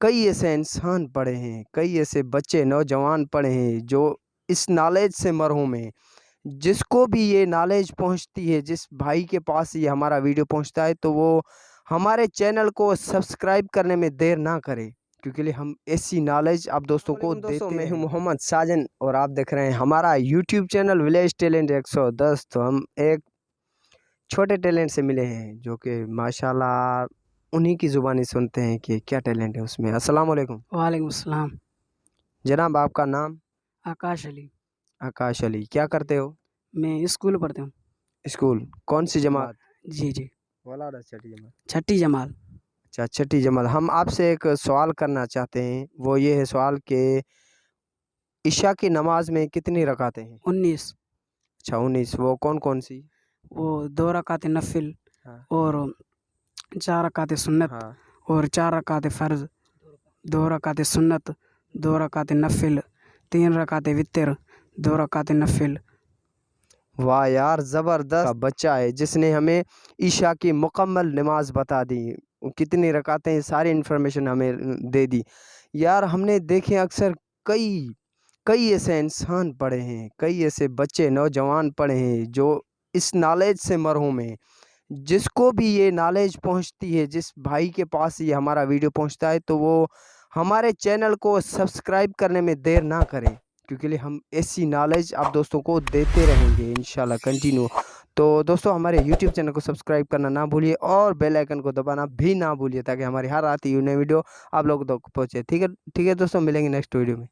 کئی ایسے انسان پڑے ہیں، کئی ایسے بچے نوجوان پڑے ہیں جو اس نالج سے مرحوم ہیں۔ جس کو بھی یہ نالج پہنچتی ہے، جس بھائی کے پاس یہ ہمارا ویڈیو پہنچتا ہے، تو وہ ہمارے چینل کو سبسکرائب کرنے میں دیر نہ کرے، کیونکہ ہم ایسی نالج آپ دوستوں کو دیتے ہیں۔ میں ہوں محمد ساجن اور آپ دیکھ رہے ہیں ہمارا یوٹیوب چینل ولیج ٹیلنٹ 110۔ تو ہم ایک چھوٹے ٹیلنٹ سے ملے ہیں جو کہ ماشاءاللہ انہی کی زبانی سنتے ہیں کہ کیا ٹیلنٹ ہے اس میں۔ السلام علیکم۔ وعلیکم السلام۔ جناب آپ کا نام؟ آکاش علی۔ آکاش علی، کیا کرتے ہو؟ میں اسکول پڑھتا ہوں۔ اسکول کون سی جماعت؟ جی چھٹی جمال۔ اچھا، چھٹی جماعت۔ ہم آپ سے ایک سوال کرنا چاہتے ہیں، وہ یہ ہے سوال کہ عشاء کی نماز میں کتنی رکعتیں ہیں؟ 19۔ اچھا 19، وہ کون کون سی؟ وہ 2 رکعت نفل ہاں، اور 4 رکعت سنت ہاں، اور 4 رکعت فرض، 2 رکعت سنت، 2 رکعت نفل، 3 رکعت وتر، 2 رکعت نفل۔ واہ یار، زبردست بچہ ہے جس نے ہمیں عشاء کی مکمل نماز بتا دی، کتنی رکعتیں، ساری انفارمیشن ہمیں دے دی یار۔ ہم نے دیکھے اکثر کئی ایسے انسان پڑے ہیں، کئی ایسے بچے نوجوان پڑے ہیں جو اس نالج سے مرحوم ہیں۔ جس کو بھی یہ نالج پہنچتی ہے، جس بھائی کے پاس یہ ہمارا ویڈیو پہنچتا ہے، تو وہ ہمارے چینل کو سبسکرائب کرنے میں دیر نہ کرے، کیونکہ ہم ایسی نالج آپ دوستوں کو دیتے رہیں گے انشاءاللہ کنٹینیو۔ تو دوستو ہمارے یوٹیوب چینل کو سبسکرائب کرنا نہ بھولیے اور بیل آئیکن کو دبانا بھی نہ بھولیے، تاکہ ہماری ہر آتی ہوئی نئی ویڈیو آپ لوگوں تک پہنچے۔ ٹھیک ہے دوستو، ملیں گے نیکسٹ ویڈیو میں۔